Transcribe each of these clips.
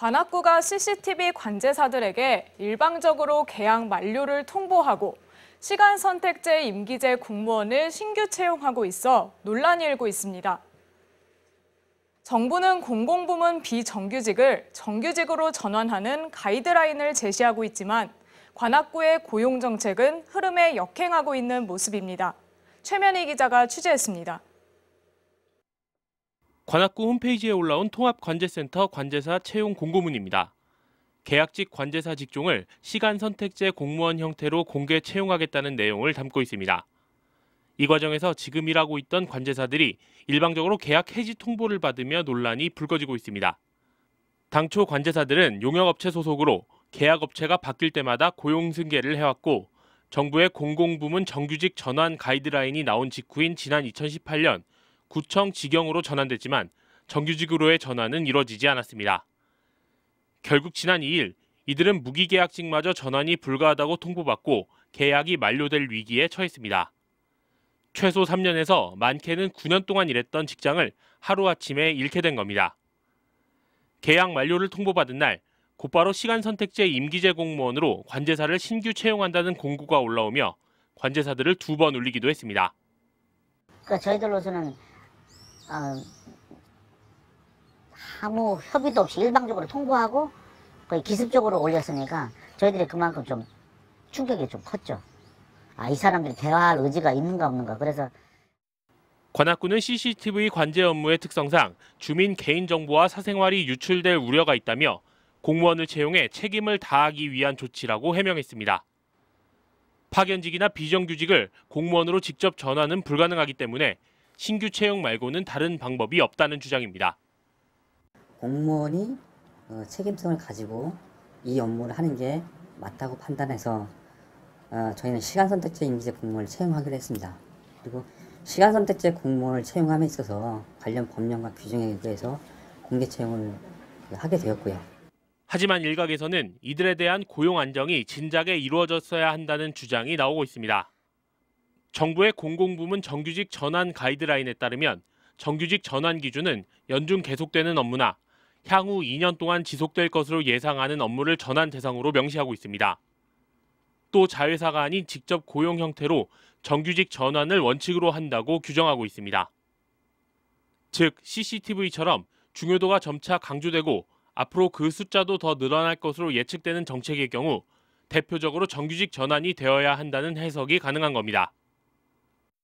관악구가 CCTV 관제사들에게 일방적으로 계약 만료를 통보하고 시간 선택제 임기제 공무원을 신규 채용하고 있어 논란이 일고 있습니다. 정부는 공공부문 비정규직을 정규직으로 전환하는 가이드라인을 제시하고 있지만 관악구의 고용 정책은 흐름에 역행하고 있는 모습입니다. 최면희 기자가 취재했습니다. 관악구 홈페이지에 올라온 통합관제센터 관제사 채용 공고문입니다. 계약직 관제사 직종을 시간 선택제 공무원 형태로 공개 채용하겠다는 내용을 담고 있습니다. 이 과정에서 지금 일하고 있던 관제사들이 일방적으로 계약 해지 통보를 받으며 논란이 불거지고 있습니다. 당초 관제사들은 용역업체 소속으로 계약업체가 바뀔 때마다 고용 승계를 해왔고 정부의 공공부문 정규직 전환 가이드라인이 나온 직후인 지난 2018년 구청 직영으로 전환됐지만 정규직으로의 전환은 이뤄지지 않았습니다. 결국 지난 2일 이들은 무기계약직마저 전환이 불가하다고 통보받고 계약이 만료될 위기에 처했습니다. 최소 3년에서 많게는 9년 동안 일했던 직장을 하루아침에 잃게 된 겁니다. 계약 만료를 통보받은 날 곧바로 시간선택제 임기제 공무원으로 관제사를 신규 채용한다는 공고가 올라오며 관제사들을 2번 울리기도 했습니다. 그러니까 저희들로서는 아무 협의도 없이 일방적으로 통보하고 거의 기습적으로 올렸으니까 저희들이 그만큼 좀 충격이 좀 컸죠. 이 사람들이 대화할 의지가 있는가 없는가. 그래서 관악구는 CCTV 관제 업무의 특성상 주민 개인정보와 사생활이 유출될 우려가 있다며 공무원을 채용해 책임을 다하기 위한 조치라고 해명했습니다. 파견직이나 비정규직을 공무원으로 직접 전환은 불가능하기 때문에 신규 채용 말고는 다른 방법이 없다는 주장입니다. 공무원이 책임성을 가지고 이 업무를 하는 게 맞다고 판단해서 저희는 시간선택제 임기제 공무원을 채용하기로 했습니다. 그리고 시간선택제 공무원을 채용함에 있어서 관련 법령과 규정에 의해서 공개 채용을 하게 되었고요. 하지만 일각에서는 이들에 대한 고용 안정이 진작에 이루어졌어야 한다는 주장이 나오고 있습니다. 정부의 공공부문 정규직 전환 가이드라인에 따르면 정규직 전환 기준은 연중 계속되는 업무나 향후 2년 동안 지속될 것으로 예상하는 업무를 전환 대상으로 명시하고 있습니다. 또 자회사가 아닌 직접 고용 형태로 정규직 전환을 원칙으로 한다고 규정하고 있습니다. 즉 CCTV처럼 중요도가 점차 강조되고 앞으로 그 숫자도 더 늘어날 것으로 예측되는 정책의 경우 대표적으로 정규직 전환이 되어야 한다는 해석이 가능한 겁니다.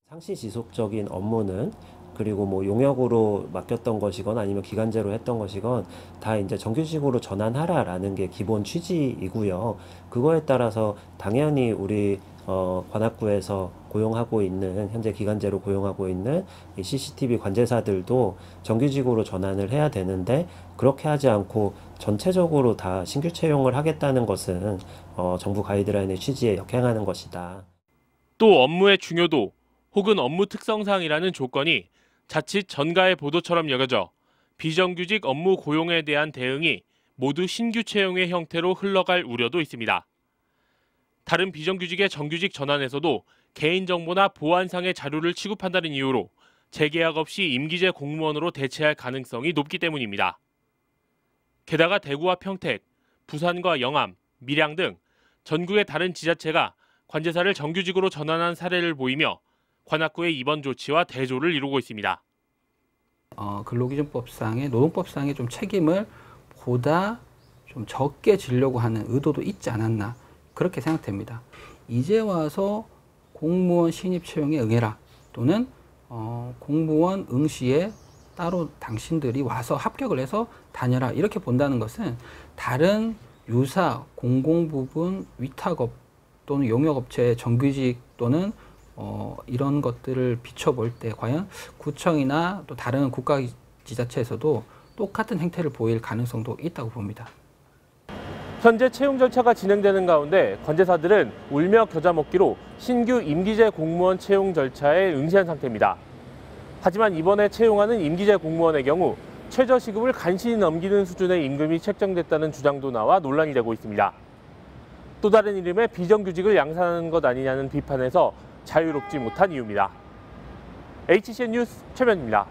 상시 지속적인 업무는 그리고 용역으로 맡겼던 것이건 아니면 기간제로 했던 것이건 다 이제 정규직으로 전환하라라는 게 기본 취지이고요. 그거에 따라서 당연히 우리 관악구에서 고용하고 있는 현재 기간제로 고용하고 있는 이 CCTV 관제사들도 정규직으로 전환을 해야 되는데 그렇게 하지 않고 전체적으로 다 신규 채용을 하겠다는 것은 정부 가이드라인의 취지에 역행하는 것이다. 또 업무의 중요도 혹은 업무 특성상이라는 조건이 자칫 전가의 보도처럼 여겨져 비정규직 업무 고용에 대한 대응이 모두 신규 채용의 형태로 흘러갈 우려도 있습니다. 다른 비정규직의 정규직 전환에서도 개인정보나 보안상의 자료를 취급한다는 이유로 재계약 없이 임기제 공무원으로 대체할 가능성이 높기 때문입니다. 게다가 대구와 평택, 부산과 영암, 밀양 등 전국의 다른 지자체가 관제사를 정규직으로 전환한 사례를 보이며 관악구의 이번 조치와 대조를 이루고 있습니다. 근로기준법상의 노동법상의 좀 책임을 보다 좀 적게 지려고 하는 의도도 있지 않았나 그렇게 생각됩니다. 이제 와서 공무원 신입 채용에 응해라 또는 공무원 응시에 따로 당신들이 와서 합격을 해서 다녀라 이렇게 본다는 것은 다른 유사 공공부문 위탁업 또는 용역업체 정규직 또는 이런 것들을 비춰볼 때 과연 구청이나 또 다른 국가지자체에서도 똑같은 행태를 보일 가능성도 있다고 봅니다. 현재 채용 절차가 진행되는 가운데 관제사들은 울며 겨자 먹기로 신규 임기제 공무원 채용 절차에 응시한 상태입니다. 하지만 이번에 채용하는 임기제 공무원의 경우 최저시급을 간신히 넘기는 수준의 임금이 책정됐다는 주장도 나와 논란이 되고 있습니다. 또 다른 이름의 비정규직을 양산하는 것 아니냐는 비판에서 자유롭지 못한 이유입니다. HCN 뉴스 최면입니다.